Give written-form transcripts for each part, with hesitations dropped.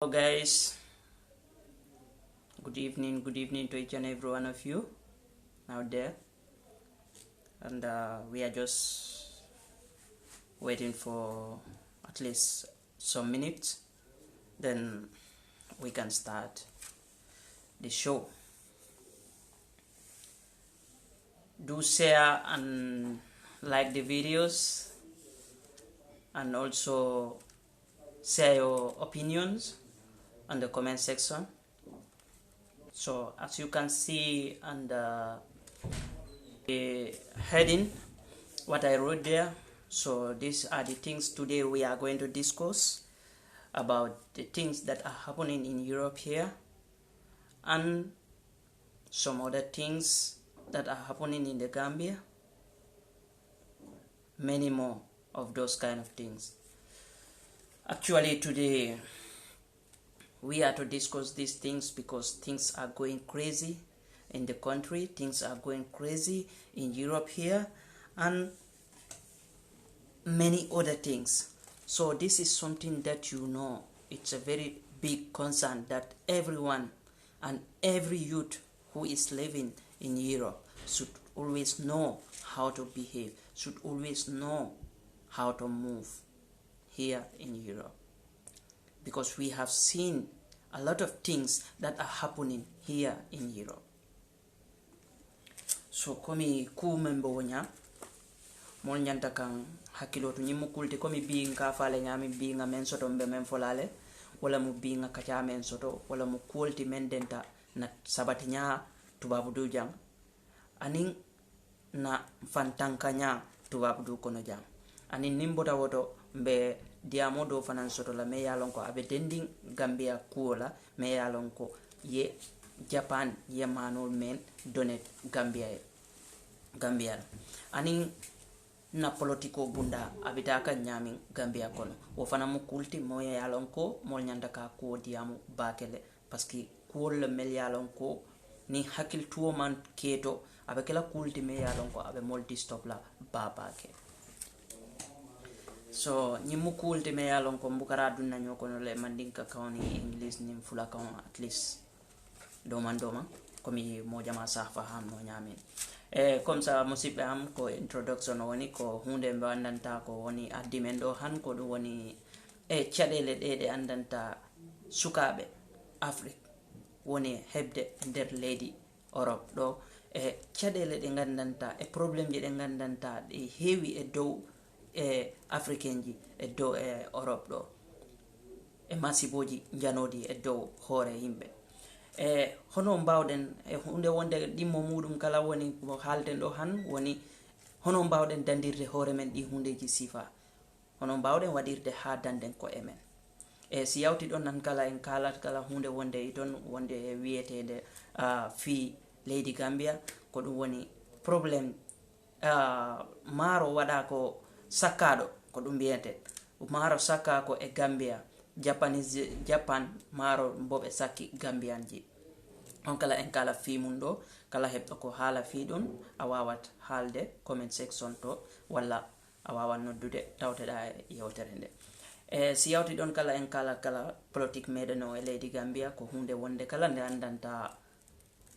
Hello guys, good evening to each and every one of you out there, and we are just waiting for at least some minutes, then we can start the show. Do share and like the videos, and also share your opinions on the comment section. So as you can see under the heading what I wrote there, so these are the things today we are going to discuss about the things that are happening in Europe here, and some other things that are happening in the Gambia, many more of those kind of things. Actually today we are to discuss these things because things are going crazy in the country, things are going crazy in Europe here, and many other things. So this is something that it's a very big concern that everyone and every youth who is living in Europe should always know how to behave, should always know how to move here in Europe, because we have seen a lot of things that are happening here in Europe. So komi ku membo wonya mon nyanta kan hakilo to nyimu kulti komi bi nga fale nyami bi nga men soto mbe men folale wala mu bi nga kacha men soto wala mu kulti men denta na sabati nya tubabu du jang anin na fantankanya tubabu du kono jang anin nimbota woto mbe diamo do fanan soto la me yalon ko abe dending Gambia kuola me yalon ko ye Japan ye manol men donet Gambia anin na politiko bunda abita ka nyami Gambia kono wo fana mu kulti mo yalon ko mo nyanda ka ko diamo bakele parce que kuol le mel yalon ko ni hakil tuo man keto abe kala kulti me yalon ko abe multi stop la babake. So nyimu kulti me yalon ko mbukara dunna nyoko no le mandinka kawni English nim fula kawn at least doma komi mo jama safa ham no nyami comme ça musibe am ko introduction woni ko hunde mbe andanta ko woni addimendo han ko do woni chadele de andanta sukabe Afrique woni hebde der leydi Europe do chadele de gandanta problem je de gandanta de heewi e dow African ji e dow Europe do masiboji janodi e dow hoore yimbe hono mbawden hunde wonde dimmo mudum kala woni ko halden do han woni hono mbawden dandirde hoore men di hundeji sifa, hono mbawden wadirde ha danden ko emen si yawti don nan kala en kalat kala hunde wonde iton wonde wietede fi leydi Gambia ko dum woni problem maro wada ko sakado ko dum biete maro sakka ko e Gambia Japan maro mbobe sakki Gambianji on kala en kala fi mundo kala hebdo ko hala fi don a wawat halde comment section to walla a wawan noddude tawteda yewtere nde si yawti don kala en kala politique medeno e leydi Gambia ko hunde wonde kala nde andanta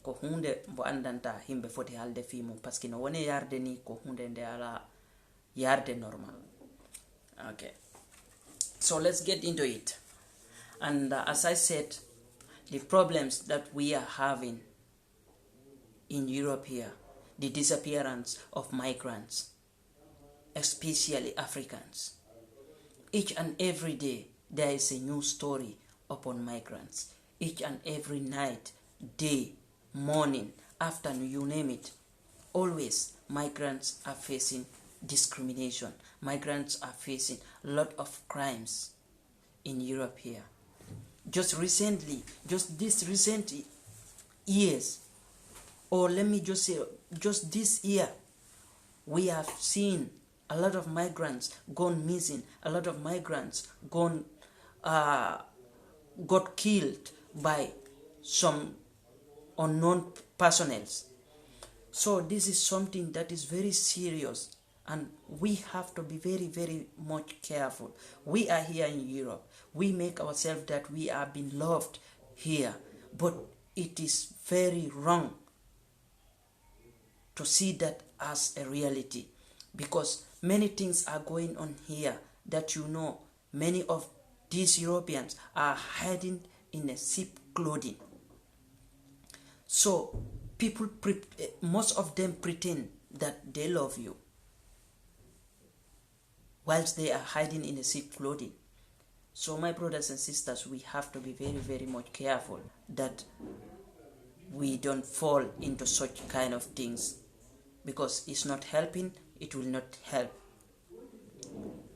ko hunde mbo andanta himbe foti halde fi mum parce que no woni yarde ni ko hunde nde ala yarde normal. Okay, so let's get into it. And as I said, the problems that we are having in Europe here, the disappearance of migrants, especially Africans. Each and every day there is a new story upon migrants. Each and every night, day, morning, afternoon, you name it, always migrants are facing discrimination. Migrants are facing a lot of crimes in Europe here. Just this recent years, or let me just say, just this year, we have seen a lot of migrants gone missing, a lot of migrants got killed by some unknown personnel. So this is something that is very serious, and we have to be very, very much careful. We are here in Europe. we make ourselves that we are being loved here, but it is very wrong to see that as a reality, because many things are going on here that many of these Europeans are hiding in a sheep clothing. So people, most of them pretend that they love you whilst they are hiding in a sheep clothing. So my brothers and sisters, we have to be very, very much careful that we don't fall into such kind of things, because it's not helping, it will not help.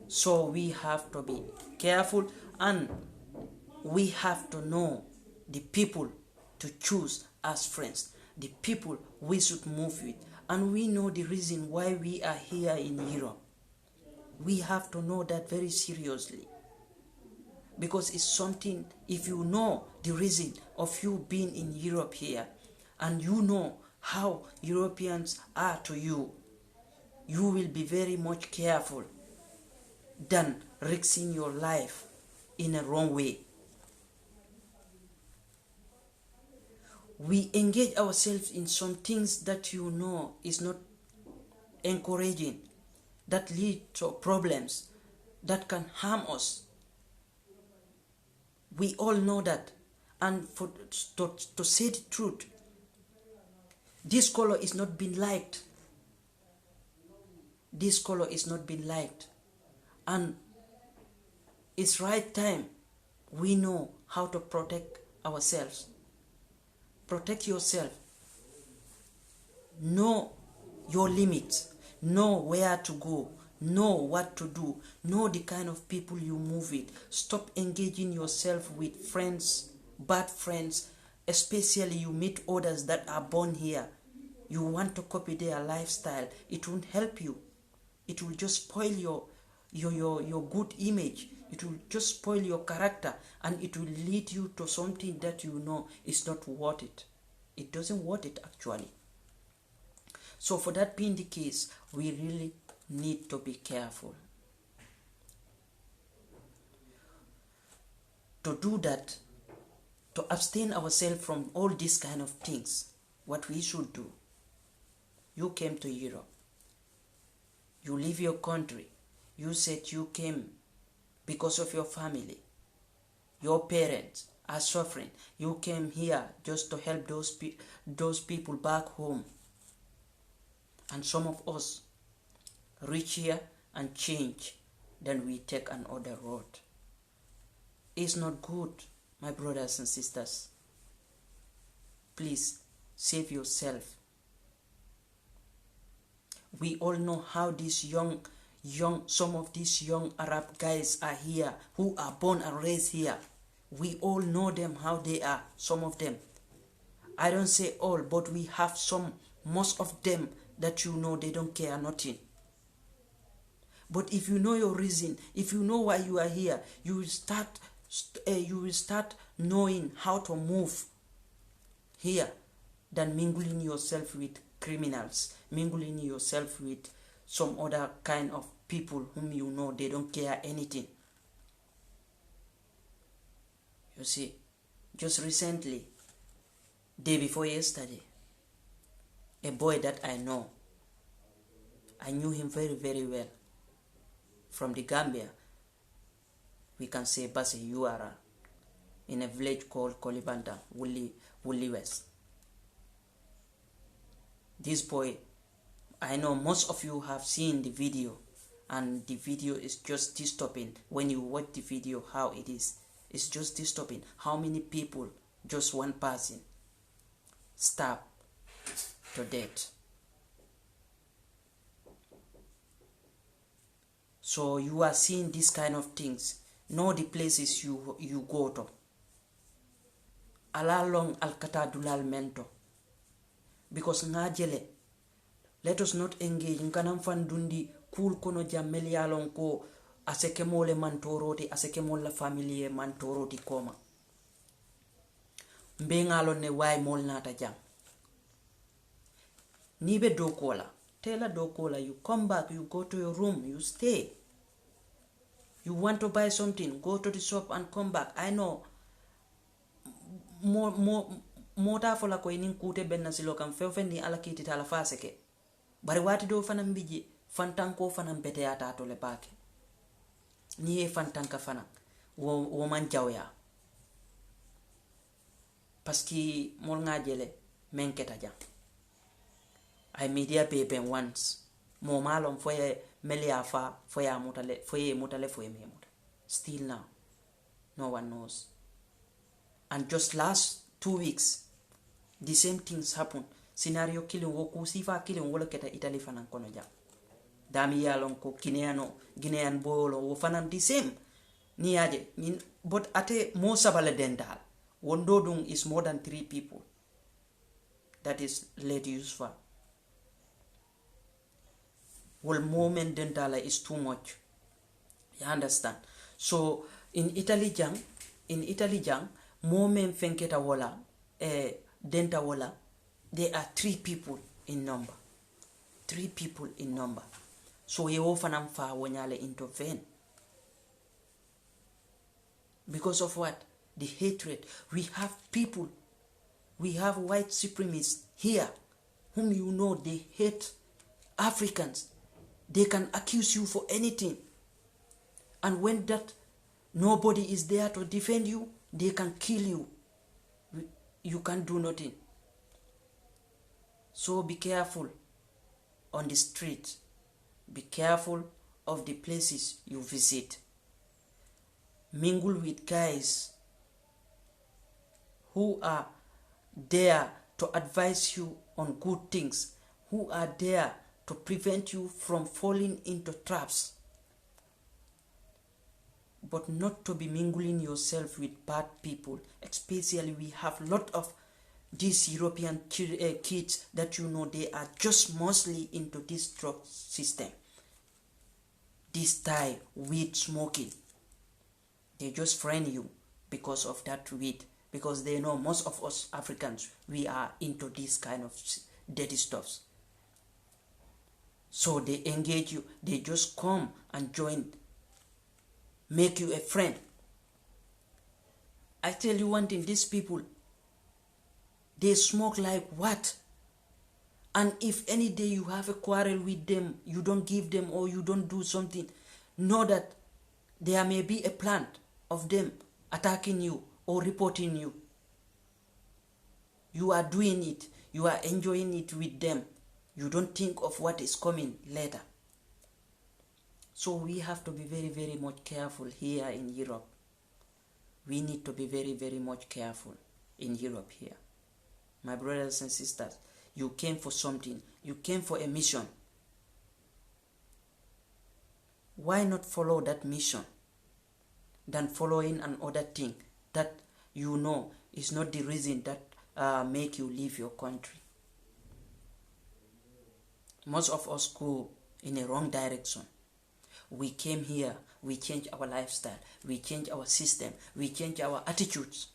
So we have to be careful, and we have to know the people to choose as friends, the people we should move with, and we know the reason why we are here in Europe. We have to know that very seriously, because it's something, if you know the reason of you being in Europe here, and you know how Europeans are to you, you will be very much careful than risking your life in a wrong way. We engage ourselves in some things that is not encouraging, that lead to problems, that can harm us. We all know that. And to say the truth, this color is not being liked. This color is not being liked. And it's right time we know how to protect ourselves. Protect yourself. Know your limits. Know where to go. Know what to do. Know the kind of people you move with. Stop engaging yourself with friends, bad friends, especially you meet others that are born here. You want to copy their lifestyle. It won't help you. It will just spoil your good image. It will just spoil your character, and it will lead you to something that is not worth it. It doesn't worth it actually. So for that being the case, we really need to be careful. To do that, to abstain ourselves from all these kind of things, what we should do. You came to Europe. You leave your country. You said you came because of your family. Your parents are suffering. You came here just to help those people back home. And some of us reach here and change. Then we take another road. It's not good, my brothers and sisters. Please save yourself. We all know how these some of these young Arab guys are here, who are born and raised here. We all know them, how they are, some of them. I don't say all, but we have most of them that they don't care nothing. But if you know your reason, if you know why you are here, you will start knowing how to move here than mingling yourself with criminals, mingling yourself with some other kind of people whom they don't care anything. You see, just recently, day before yesterday, a boy that I knew him very, very well, from the Gambia, we can say Basi URL, in a village called Kolibanda, Wuli West. This boy, I know most of you have seen the video, and the video is just disturbing. When you watch the video, how it is, it's just disturbing. How many people, just one person, stabbed to death. So you are seeing these kind of things. Know the places you go to. Ala long alkata dulal mento. Because ngajele, let us not engage in kanam fandundi kul kono jammeli yalon ko aseke mole mantoroti, aseke mola familie mantoroti koma. Mbe ngalon ne way mol nata jam. Nibe dokola. Tell a dokola, you come back, you go to your room, you stay. You want to buy something, go to the shop and come back. I know more fola ko inin kute benna silo kam fewfendi ala kitita ala faseke bari wati do fana mbiji fantanko fana bete yata to le bake ni e fantanka fana wo man jawya paski mol ngajele menketa jam ay media paper once mo malom foye melia fa foya mutale foye memuta still now no one knows. And just last 2 weeks the same things happen. Scenario killing woku sifa killing wala keta Italy fanan kono jam dami yalon ko Guinean bolo wo fanan the same ni aje but ate mo sabale dental wondo dung is more than 3 people that is late useful. Well, moment dental is too much, you understand. So in Italy jang moment fenketa wala denta wala there are 3 people in number. So ye ofanam fa wonyale intervene because of what? The hatred. We have white supremacists here whom you know they hate Africans. They can accuse you for anything, and when that nobody is there to defend you, they can kill you. You can't do nothing. So be careful on the street. Be careful of the places you visit. Mingle with guys who are there to advise you on good things, who are there to prevent you from falling into traps, but not to be mingling yourself with bad people. Especially we have a lot of these European kids that you know they are just mostly into this drug system, this type weed smoking. They just friend you because of that weed, because they know most of us Africans, we are into this kind of dirty stuffs. So they engage you, they just come and join, make you a friend. I tell you one thing, these people, they smoke like what? And if any day you have a quarrel with them, you don't give them or you don't do something, know that there may be a plan of them attacking you or reporting you. You are doing it, you are enjoying it with them. You don't think of what is coming later. So we have to be very, very much careful here in Europe. We need to be very, very much careful in Europe here. My brothers and sisters, you came for something. You came for a mission. Why not follow that mission than following another thing that you know is not the reason that make you leave your country? Most of us go in a wrong direction. We came here, we change our lifestyle, we change our system, we change our attitudes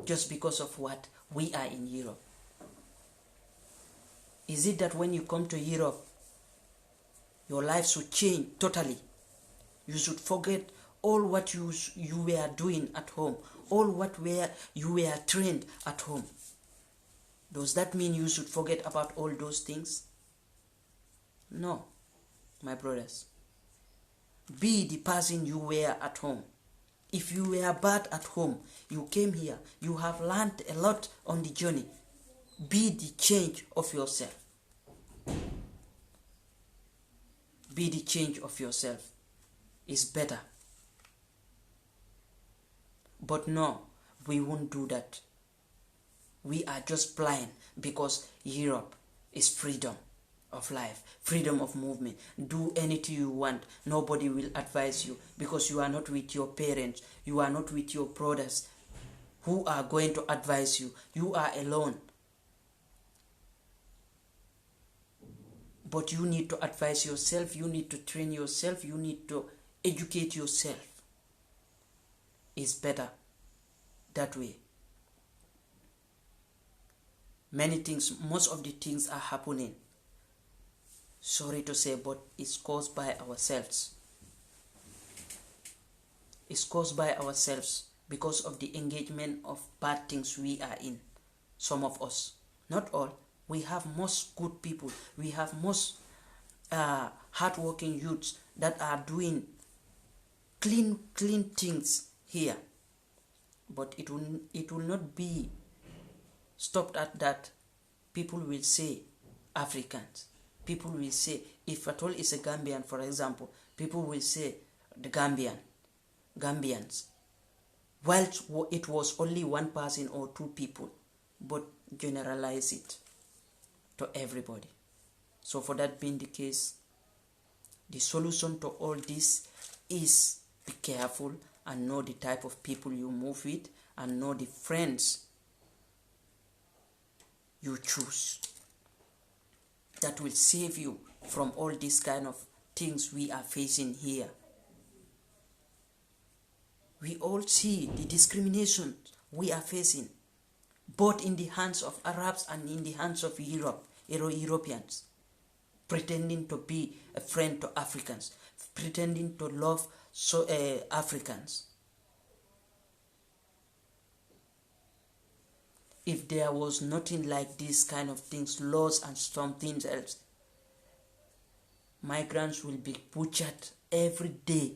just because of what? We are in Europe. Is it that when you come to Europe, your life should change totally? You should forget all what you were doing at home, all what you were trained at home. Does that mean you should forget about all those things? No, my brothers. Be the person you were at home. If you were bad at home, you came here, you have learned a lot on the journey. Be the change of yourself. Be the change of yourself. It's better. But no, we won't do that. We are just blind because Europe is freedom of life, freedom of movement. Do anything you want. Nobody will advise you because you are not with your parents. You are not with your brothers who are going to advise you. You are alone. But you need to advise yourself. You need to train yourself. You need to educate yourself. It's better that way. Many things, most of the things are happening. Sorry to say, but it's caused by ourselves. is caused by ourselves because of the engagement of bad things we are in. Some of us, not all. We have most good people. We have most hardworking youths that are doing clean things here. But it will not be stopped at that. People will say Africans. People will say, if at all is a Gambian, for example, people will say the Gambians. Whilst it was only one person or two people, but generalize it to everybody. So for that being the case, the solution to all this is be careful and know the type of people you move with and know the friends you choose. That will save you from all these kind of things we are facing here. We all see the discrimination we are facing, both in the hands of Arabs and in the hands of Europeans, pretending to be a friend to Africans, pretending to love Africans. If there was nothing like this kind of things, laws and something else, migrants will be butchered every day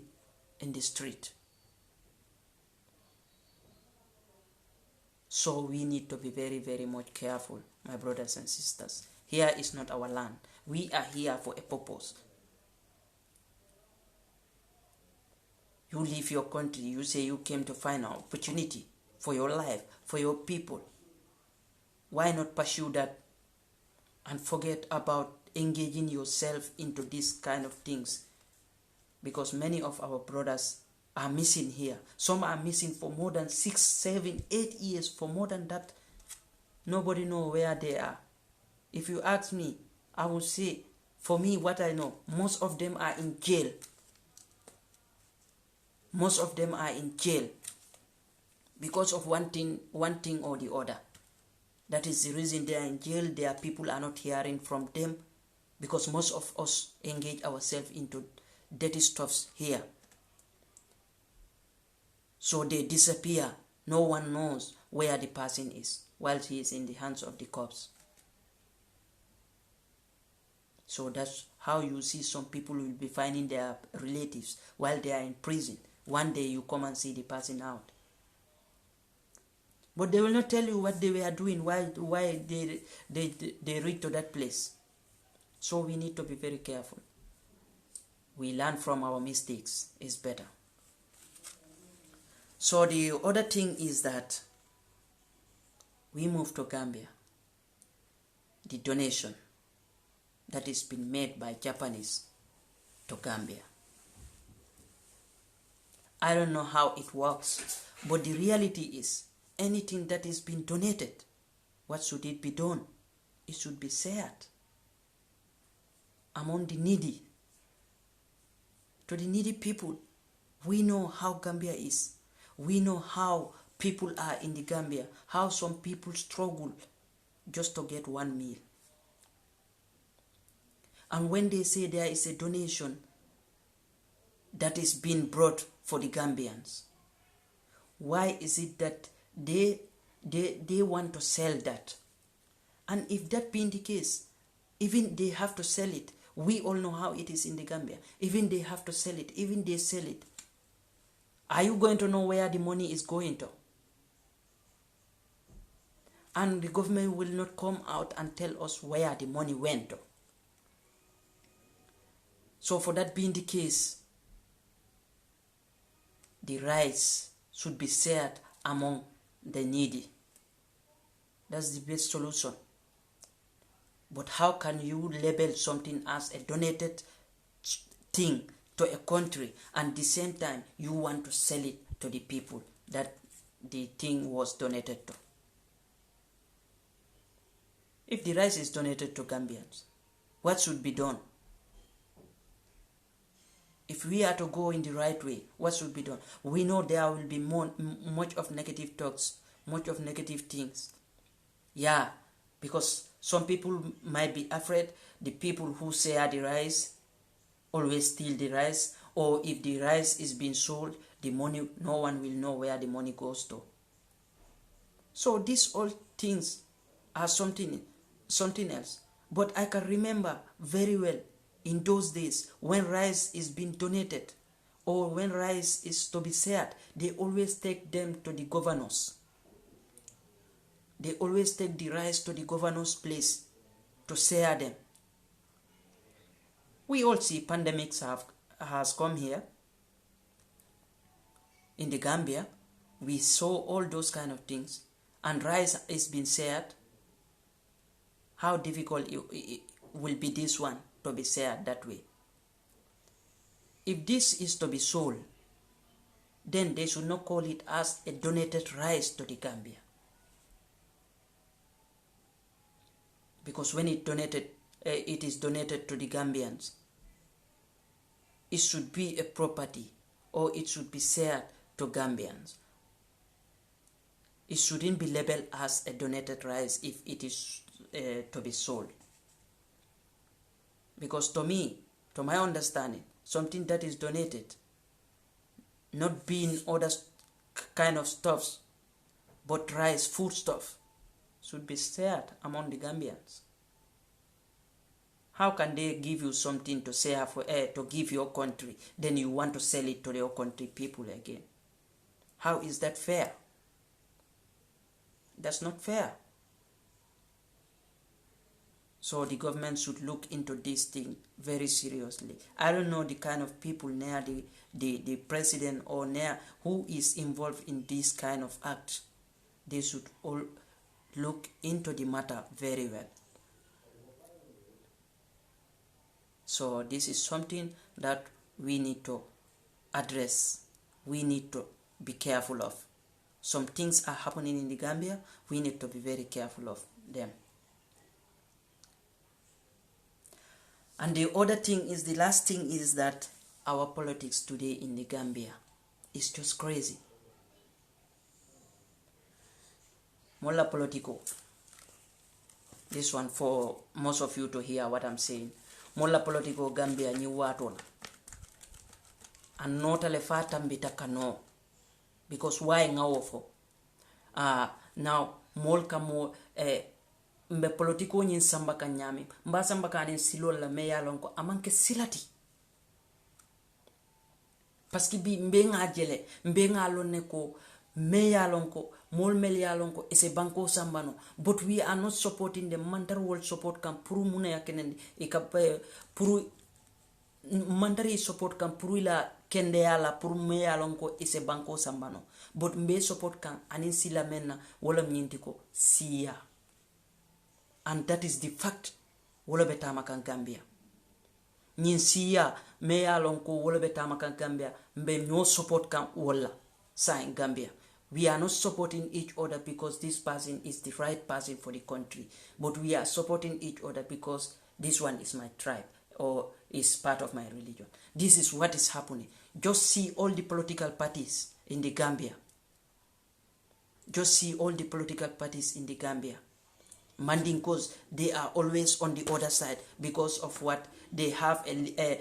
in the street. So we need to be very, very much careful, my brothers and sisters. Here is not our land. We are here for a purpose. You leave your country, you say you came to find an opportunity for your life, for your people. Why not pursue that and forget about engaging yourself into these kind of things? Because many of our brothers are missing here. Some are missing for more than 6, 7, 8 years, for more than that. Nobody knows where they are. If you ask me, I will say, for me, what I know, most of them are in jail. Most of them are in jail because of one thing or the other. That is the reason they are in jail. Their people are not hearing from them because most of us engage ourselves into dirty stuffs here. So they disappear. No one knows where the person is while he is in the hands of the cops. So that's how you see some people will be finding their relatives while they are in prison. One day you come and see the person out. But they will not tell you what they were doing, why they reach to that place. So we need to be very careful. We learn from our mistakes is better. So the other thing is that we move to Gambia. The donation that is been made by Japanese to Gambia. I don't know how it works, but the reality is anything that is being donated, what should it be done? It should be shared among the needy. To the needy people, we know how Gambia is. We know how people are in the Gambia, how some people struggle just to get one meal. And when they say there is a donation that is being brought for the Gambians, why is it that they want to sell that? And if that being the case, even they have to sell it. We all know how it is in the Gambia. Even they have to sell it. Even they sell it. Are you going to know where the money is going to? And the government will not come out and tell us where the money went to. So for that being the case, the rights should be shared among the needy. That's the best solution. But how can you label something as a donated thing to a country and at the same time you want to sell it to the people that the thing was donated to? If the rice is donated to Gambians, what should be done? If we are to go in the right way, what should be done? We know there will be much of negative talks, much of negative things. Yeah, because some people might be afraid the people who share the rice always steal the rice, or if the rice is being sold, the money, no one will know where the money goes to. So these all things are something else. But I can remember very well in those days when rice is being donated or when rice is to be shared, they always take them to the governors. They always take the rice to the governor's place to share them. We all see pandemics has come here. In the Gambia, we saw all those kind of things, and rice is being shared. How difficult it will be this one to be shared that way? If this is to be sold, then they should not call it as a donated rice to the Gambia. Because when it is donated to the Gambians, it should be a property or it should be shared to Gambians. It shouldn't be labeled as a donated rice if it is to be sold. Because to me, to my understanding, something that is donated, not being other kind of stuffs, but rice, food stuff, should be shared among the Gambians. How can they give you something to share to give your country, then you want to sell it to your country people again? How is that fair? That's not fair. So the government should look into this thing very seriously. I don't know the kind of people near the president or near who is involved in this kind of act. They should all look into the matter very well. So this is something that we need to address. We need to be careful of. Some things are happening in the Gambia. We need to be very careful of them. And the other thing is, the last thing is that our politics today in the Gambia is just crazy. Mola politico. This one for most of you to hear what I'm saying. Mola politico Gambia ni watola. And not ale fatambita kano. Because why ngawofo? Now molka mo mbe politiko nyin samba kanyami. Mba samba kanin silol la meya lonko amanke silati. Paski bi mbe nga jele, mbe nga lonne ko meya lonko, mol meya lonko ese banko sambano. But we are not supporting the mandar world support kam puru muna yakenen puru mandari support kam puru ila kende yala puru meya lonko ese banko sambano. But mbe support kam anin sila menna wala mnyintiko siya. And that is the fact. Wala betama kan Gambia. Nyin siya meya lonko wala betama kan Gambia. Mbe no support kan wala sa in Gambia. We are not supporting each other because this person is the right person for the country. But we are supporting each other because this one is my tribe or is part of my religion. This is what is happening. Just see all the political parties in the Gambia. Just see all the political parties in the Gambia. Mandingos, they are always on the other side because of what they have a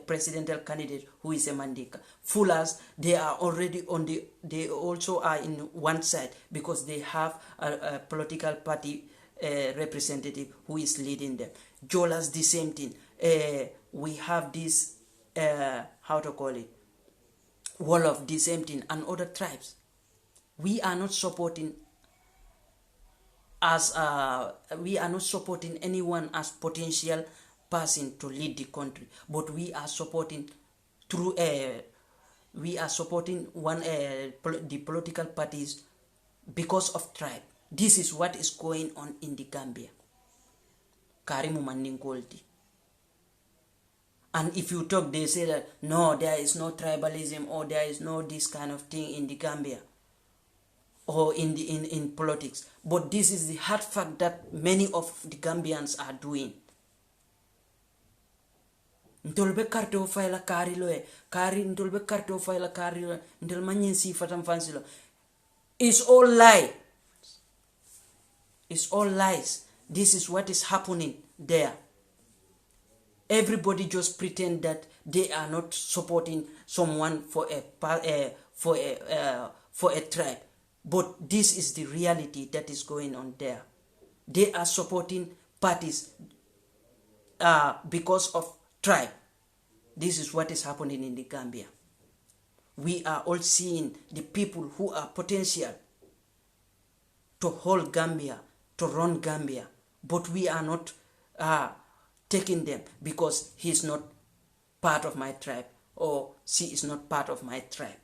presidential candidate who is a Mandinka. Fullers, they are already they also are in one side because they have a political party representative who is leading them. Jolas, the same thing. We have this, how to call it, Wolof, the same thing, and other tribes. We are not supporting anyone as potential person to lead the country, but we are supporting the political parties because of tribe. This is what is going on in the Gambia. Karimu Mandingolti. And if you talk, they say that no, there is no tribalism or there is no this kind of thing in the Gambia or in politics. But this is the hard fact that many of the Gambians are doing. Ntolbe karte o faila kari loe, kari ntolbe karte o faila kari loe, ntol manyensi fatam fansilo. It's all lie. It's all lies. This is what is happening there. Everybody just pretend that they are not supporting someone for a tribe, but this is the reality that is going on there. They are supporting parties because of tribe. This is what is happening in the Gambia. We are all seeing the people who are potential to hold Gambia, to run Gambia, but we are not taking them because he is not part of my tribe or she is not part of my tribe.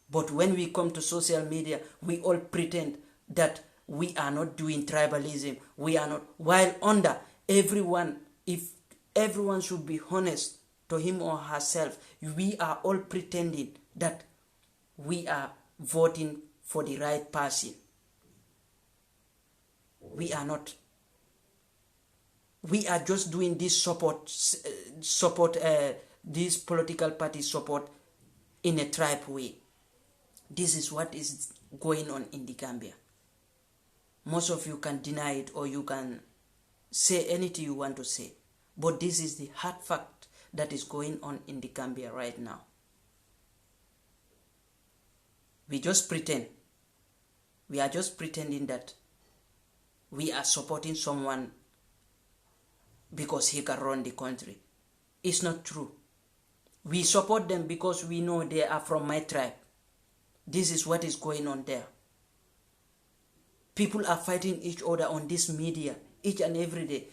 But when we come to social media, we all pretend that we are not doing tribalism. We are not. While under everyone, if everyone should be honest to him or herself, we are all pretending that we are voting for the right person. We are not. We are just doing this this political party support in a tribe way. This is what is going on in the Gambia. Most of you can deny it or you can say anything you want to say. But this is the hard fact that is going on in the Gambia right now. We just pretend. We are just pretending that we are supporting someone because he can run the country. It's not true. We support them because we know they are from my tribe. This is what is going on there. People are fighting each other on this media each and every day.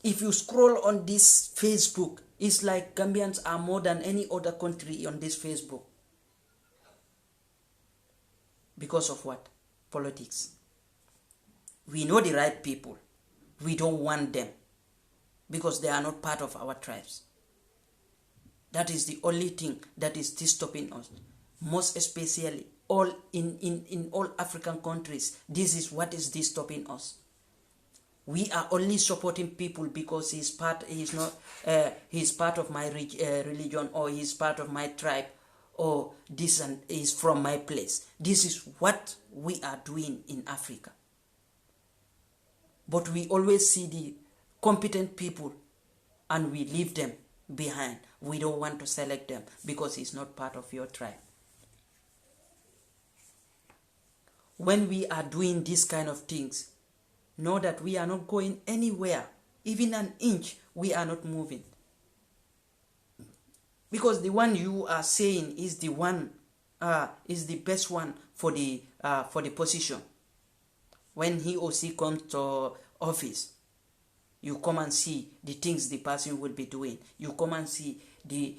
If you scroll on this Facebook, it's like Gambians are more than any other country on this Facebook. Because of what? Politics. We know the right people. We don't want them because they are not part of our tribes. That is the only thing that is stopping us. Most especially all in all African countries, this is what is stopping us. We are only supporting people because he's part of my religion, or he's part of my tribe, or this and is from my place. This is what we are doing in Africa. But we always see the competent people and we leave them behind. We don't want to select them because he's not part of your tribe. When we are doing these kind of things, know that we are not going anywhere. Even an inch, we are not moving. Because the one you are saying is the one, is the best one for the position. When he or she comes to office, you come and see the things the person will be doing. You come and see the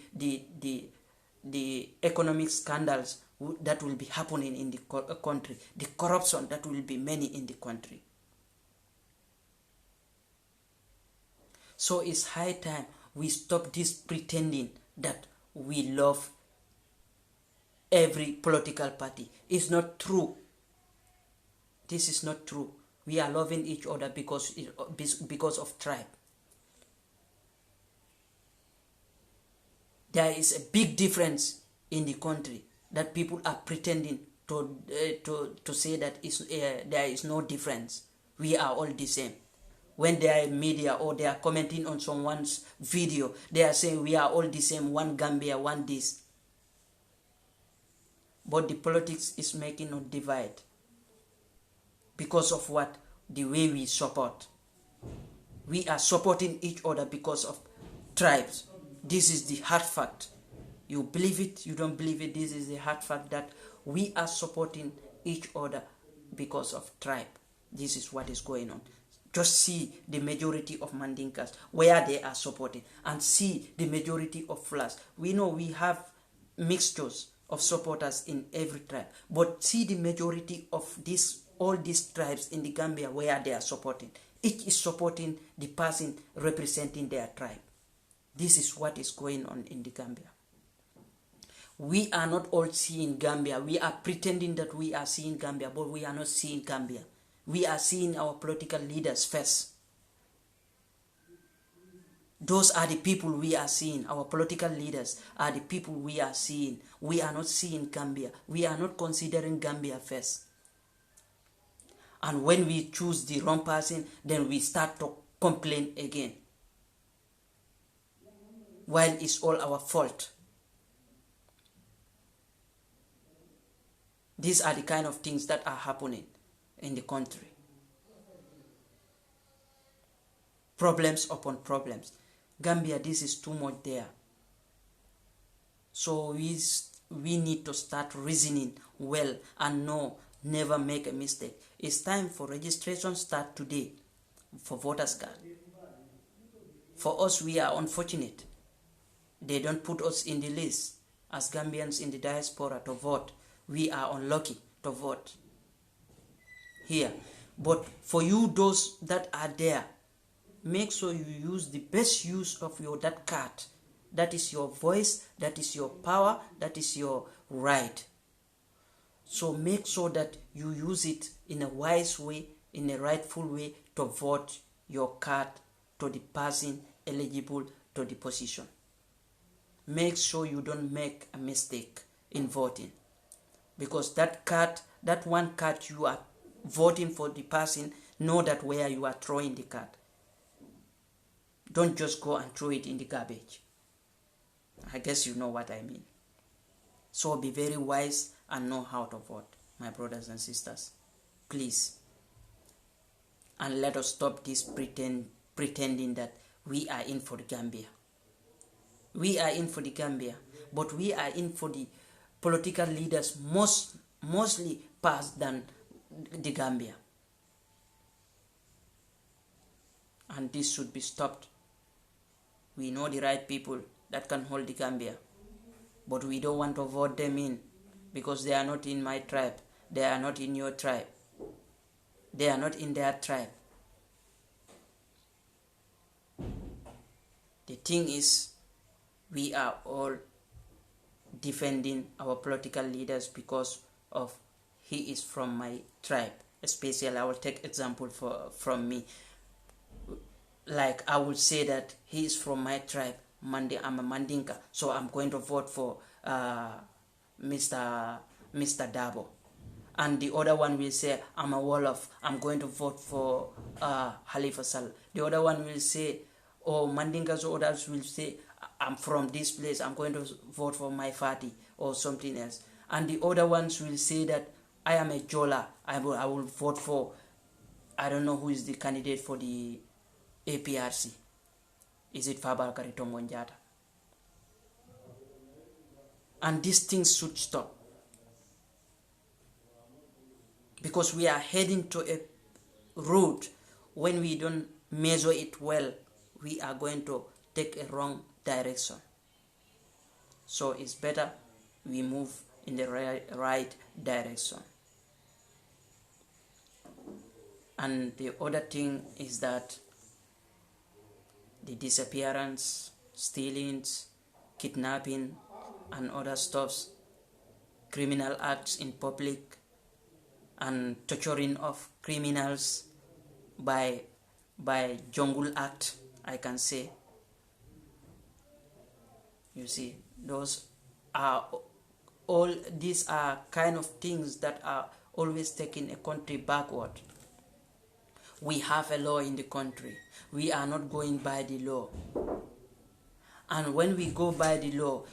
economic scandals that will be happening in the country, the corruption that will be many in the country. So it's high time we stop this pretending that we love every political party. It's not true. This is not true. We are loving each other because of tribe. There is a big difference in the country that people are pretending to say that there is no difference. We are all the same. When they are in media or they are commenting on someone's video, they are saying we are all the same, one Gambia, one this. But the politics is making us divide. Because of what? The way we support. We are supporting each other because of tribes. This is the hard fact. You believe it, you don't believe it, this is the hard fact that we are supporting each other because of tribe. This is what is going on. Just see the majority of Mandinkas, where they are supporting, and see the majority of Fulas. We know we have mixtures of supporters in every tribe, but see the majority of all these tribes in the Gambia where they are supporting. Each is supporting the person representing their tribe. This is what is going on in the Gambia. We are not all seeing Gambia. We are pretending that we are seeing Gambia, but we are not seeing Gambia. We are seeing our political leaders first. Those are the people we are seeing. Our political leaders are the people we are seeing. We are not seeing Gambia. We are not considering Gambia first. And when we choose the wrong person, then we start to complain again. while it's all our fault. These are the kind of things that are happening in the country. Problems upon problems. Gambia, this is too much there. So we need to start reasoning well and never make a mistake. It's time for registration start today for voters card. For us, we are unfortunate. They don't put us in the list as Gambians in the diaspora to vote. We are unlucky to vote here. But for you, those that are there, make sure you use the best use of that card. That is your voice, that is your power, that is your right. So make sure that you use it in a wise way, in a rightful way to vote your card to the person eligible to the position. Make sure you don't make a mistake in voting. Because that one card you are voting for the person, know that where you are throwing the card. Don't just go and throw it in the garbage. I guess you know what I mean. So be very wise and know how to vote, my brothers and sisters. Please. And let us stop this pretending that we are in for the Gambia. We are in for the Gambia, but we are in for the political leaders mostly past than the Gambia. And this should be stopped. We know the right people that can hold the Gambia, but we don't want to vote them in because they are not in my tribe. They are not in your tribe. They are not in their tribe. The thing is, we are all defending our political leaders because of he is from my tribe. Especially, I will take example from me. Like I will say that he is from my tribe. I'm a Mandinka, so I'm going to vote for Mr. Dabo. And the other one will say, I'm a Wolof, I'm going to vote for Halifa Sallah. The other one will say, or Mandinkas or others will say, I'm from this place, I'm going to vote for my party or something else. And the other ones will say that I am a Jola, I will vote for, I don't know who is the candidate for the APRC. Is it Fabakary Tombong Jatta? And these things should stop. Because we are heading to a road, when we don't measure it well, we are going to take a wrong direction. So it's better we move in the right direction. And the other thing is that the disappearance, stealings, kidnapping, and other stuffs, criminal acts in public, and torturing of criminals by jungle act, I can say. You see, these are kind of things that are always taking a country backward. We have a law in the country. We are not going by the law. And when we go by the law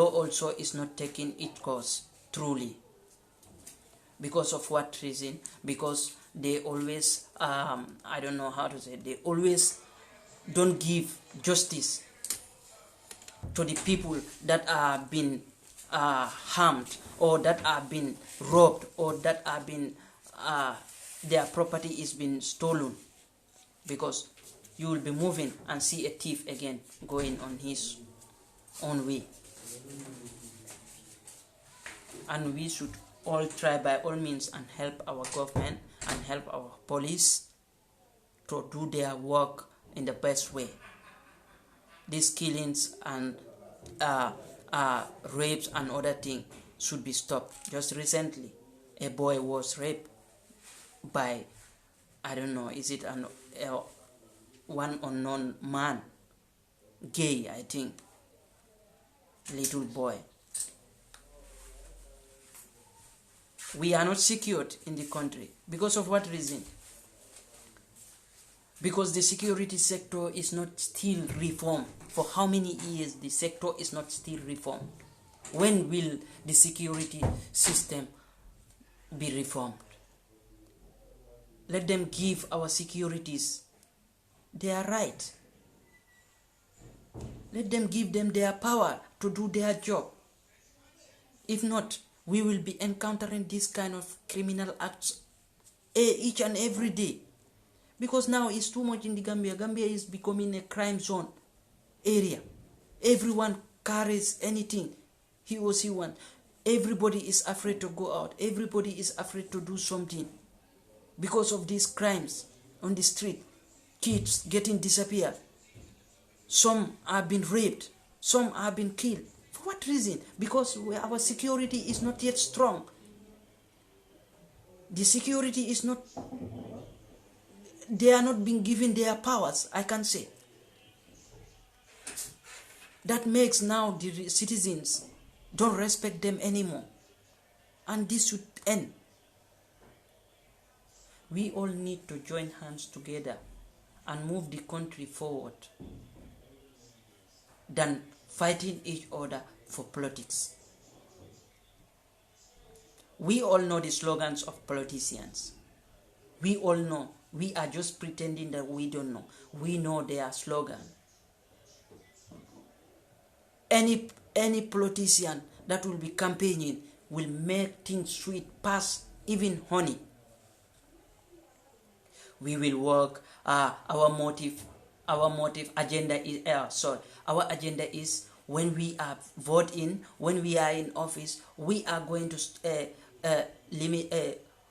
also is not taking its course truly. Because of what reason? Because they always, I don't know how to say, they always don't give justice to the people that are being harmed, or that are being robbed, or that are being, their property is being stolen. Because you will be moving and see a thief again going on his own way. And we should all try by all means and help our government and help our police to do their work in the best way. These killings and rapes and other things should be stopped. Just recently, a boy was raped by, I don't know, is it one unknown man, gay, I think, little boy. We are not secured in the country. Because of what reason? Because the security sector is not still reformed. For how many years the sector is not still reformed? When will the security system be reformed? Let them give our securities their right. Let them give them their power to do their job. If not, we will be encountering this kind of criminal acts each and every day. Because now it's too much in the Gambia. Gambia is becoming a crime zone area. Everyone carries anything he or she wants. Everybody is afraid to go out. Everybody is afraid to do something. Because of these crimes on the street. Kids getting disappeared. Some have been raped. Some have been killed. For what reason? Because our security is not yet strong. The security is not... They are not being given their powers, I can say. That makes now the citizens don't respect them anymore. And this should end. We all need to join hands together and move the country forward than fighting each other for politics. We all know the slogans of politicians. We all know. We are just pretending that we don't know. We know their slogan. Any politician that will be campaigning will make things sweet past even honey. We will work. Our agenda is when we are voting, when we are in office, we are going to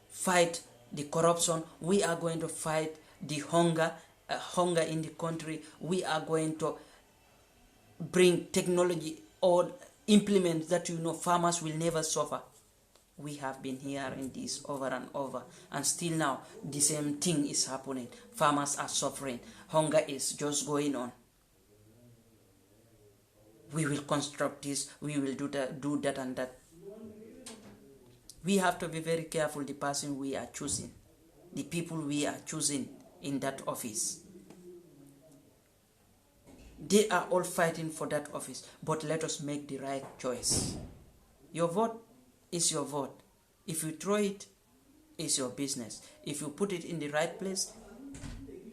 fight the corruption. We are going to fight the hunger in the country. We are going to bring technology or implement that farmers will never suffer. We have been hearing this over and over, and still now the same thing is happening. Farmers are suffering. Hunger is just going on. We will construct this. We will do that and that. We have to be very careful the person we are choosing, the people we are choosing in that office. They are all fighting for that office, but let us make the right choice. Your vote is your vote. If you throw it, it's your business. If you put it in the right place,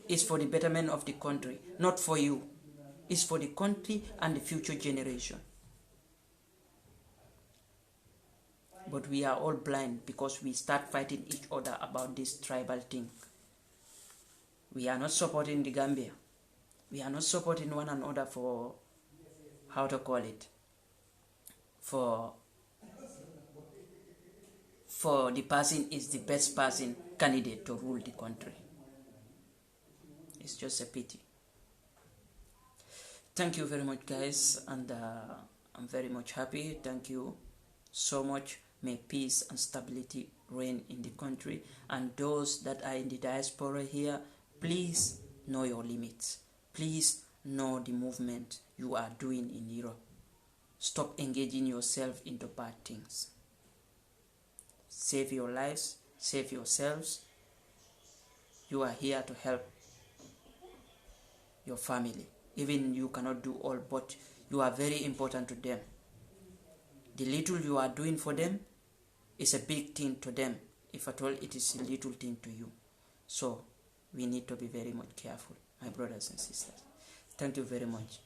it's for the betterment of the country, not for you. It's for the country and the future generation. But we are all blind because we start fighting each other about this tribal thing. We are not supporting the Gambia. We are not supporting one another for, for the person is the best person candidate to rule the country. It's just a pity. Thank you very much, guys, and I'm very much happy. Thank you so much. May peace and stability reign in the country. And those that are in the diaspora here, please know your limits. Please know the movement you are doing in Europe. Stop engaging yourself into bad things. Save your lives, save yourselves. You are here to help your family. Even you cannot do all, but you are very important to them. The little you are doing for them is a big thing to them, if at all it is a little thing to you. So we need to be very much careful, my brothers and sisters. Thank you very much.